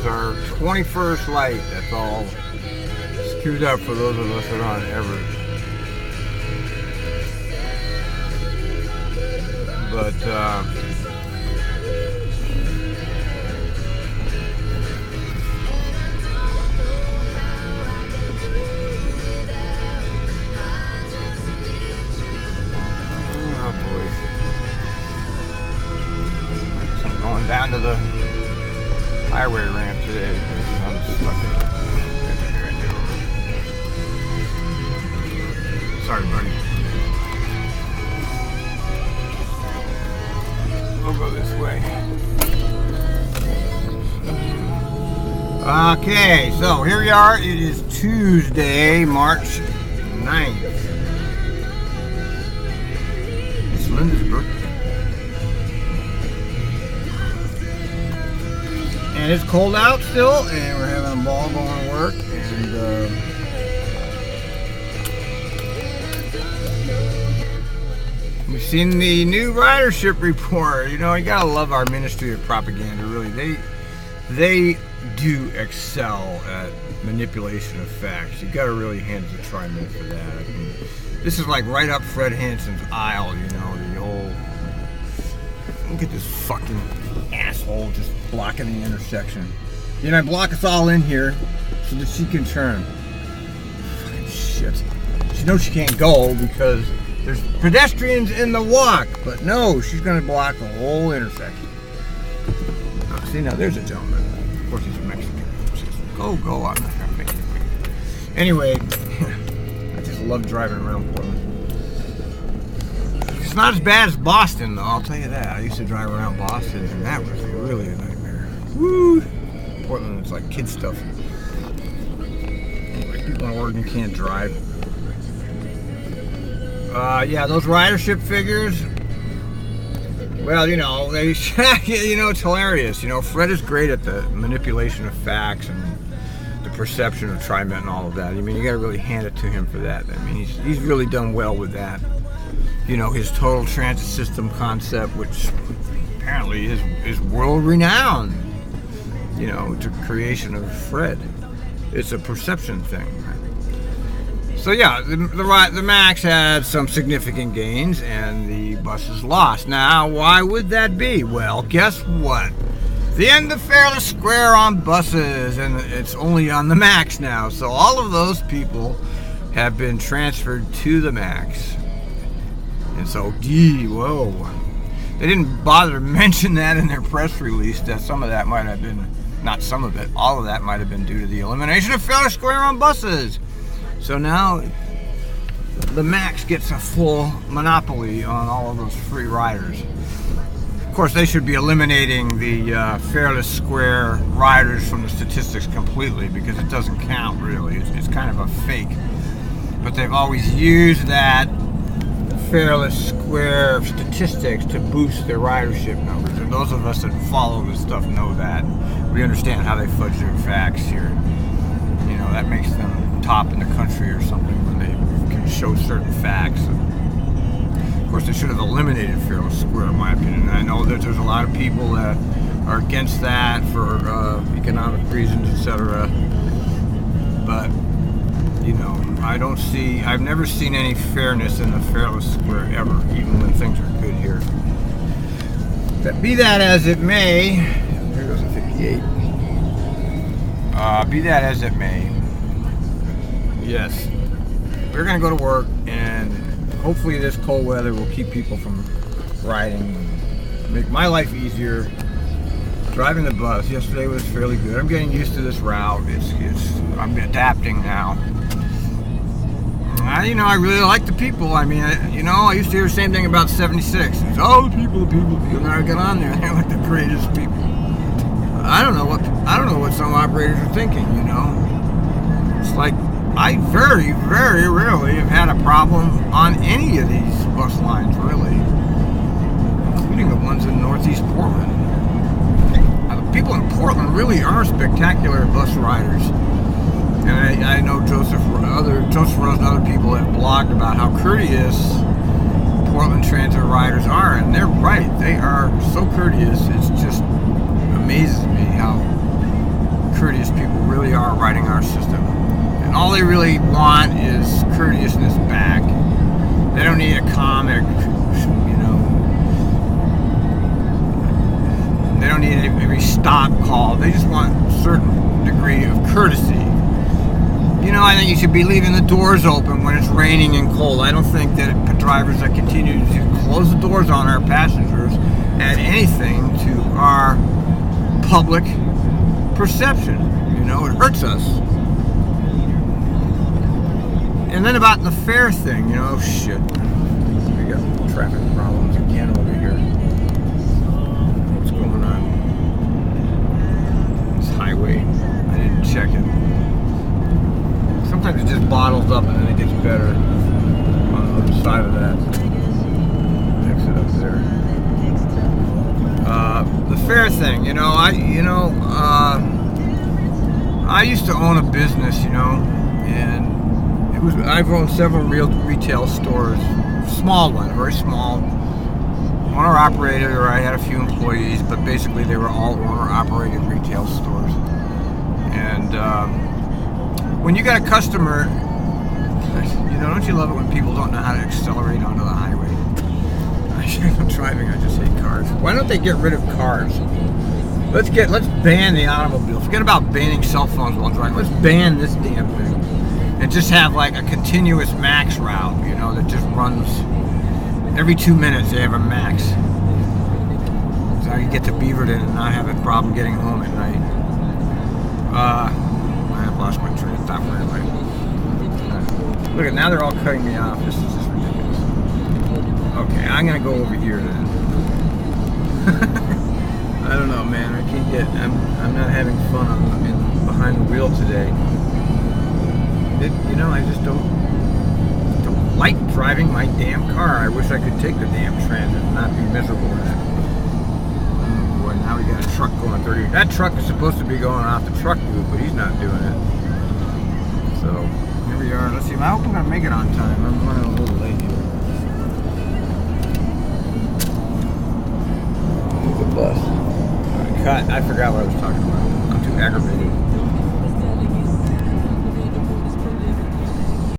is our 21st light. That's all queued up for those of us that are on Everest. But oh boy, so I'm going down to the highway ramp today because I'm stuck in sorry, buddy. We'll go this way. Okay, so here we are. It is Tuesday, March 9th. It's Linda's birthday. And it's cold out still, and we're having a ball going to work. And we've seen the new ridership report. You know, you gotta love our Ministry of Propaganda. Really, they do excel at manipulation of facts. You gotta really hand it to TriMet for that. I mean, this is like right up Fred Hanson's aisle. You know, the whole look at this fucking asshole just blocking the intersection. You know, block us all in here so that she can turn. Fucking shit. She knows she can't go because there's pedestrians in the walk, but no, she's going to block the whole intersection. Oh, see, now there's a gentleman. Of course, he's a Mexican. Go, I'm not going to make it. Anyway, I just love driving around Portland. It's not as bad as Boston, though, I'll tell you that. I used to drive around Boston, and that was really a nightmare. Woo! Portland, it's like kid stuff. Anyway, people in Oregon can't drive. Yeah, those ridership figures, well, you know, they, you know, it's hilarious. You know, Fred is great at the manipulation of facts and the perception of TriMet and all of that. I mean, you got to really hand it to him for that. I mean, he's really done well with that. You know, his total transit system concept, which apparently is world-renowned, you know, to creation of Fred. It's a perception thing. So yeah, the Max had some significant gains and the buses lost. Now, why would that be? Well, guess what? The end of Fairless Square on buses, and it's only on the Max now. So all of those people have been transferred to the Max. And so, whoa. They didn't bother to mention that in their press release, that some of that might have been, not some of it, all of that might have been due to the elimination of Fairless Square on buses. So now the Max gets a full monopoly on all of those free riders. Of course, they should be eliminating the Fairless Square riders from the statistics completely because it doesn't count really. It's kind of a fake. But they've always used that Fairless Square statistics to boost their ridership numbers. And those of us that follow this stuff know that. We understand how they fudge their facts here. You know, that makes them top in the country or something when they can show certain facts. Of course, they should have eliminated Fairless Square, in my opinion. And I know that there's a lot of people that are against that for economic reasons, etc. But, you know, I've never seen any fairness in the Fairless Square ever, even when things are good here. But be that as it may, there goes a 58. Be that as it may, yes, we're going to go to work, and hopefully this cold weather will keep people from riding, make my life easier. Driving the bus yesterday was fairly good. I'm getting used to this route. I'm adapting now. You know, I really like the people. I mean, I used to hear the same thing about 76. It's, oh, the people. And I get on there, and they're like the greatest people. I don't know what some operators are thinking. You know, it's like I very, very rarely have had a problem on any of these bus lines, really, including the ones in Northeast Portland. People in Portland really are spectacular bus riders. And I know Joseph Rose and other people have blogged about how courteous Portland Transit riders are, and they're right. They are so courteous. It just amazes me how all they really want is courteousness back. They don't need a comment, you know. They don't need every stop call. They just want a certain degree of courtesy. You know, I think you should be leaving the doors open when it's raining and cold. I don't think that drivers that continue to close the doors on our passengers add anything to our public perception. You know, it hurts us. And then about the fare thing, you know, shit. We got traffic problems again over here. What's going on? This highway. I didn't check it. Sometimes it just bottles up and then it gets better on the other side of that exit up there. The fare thing, you know, I used to own a business, you know, and I've owned several retail stores, small ones, very small, owner-operated, or I had a few employees, but basically they were all owner-operated retail stores. And when you got a customer, you know, don't you love it when people don't know how to accelerate onto the highway? I'm driving, I just hate cars. Why don't they get rid of cars? Let's ban the automobile. Forget about banning cell phones while driving. Let's ban this damn thing. And just have like a continuous max route, you know, that just runs every 2 minutes. They have a max. So you get to Beaverton and not have a problem getting home at night. I've lost my train of thought right away. Look at now they're all cutting me off. This is just ridiculous. Okay, I'm gonna go over here then. I don't know, man. I can't get. I'm not having fun behind the wheel today. You know, I just don't like driving my damn car. I wish I could take the damn transit and not be miserable in it. Oh boy, now we got a truck going 30. That truck is supposed to be going off the truck loop, but he's not doing it. So here we are. Let's see. I hope I'm gonna make it on time. I'm running a little late here. The bus. I forgot what I was talking about. I'm too aggravated.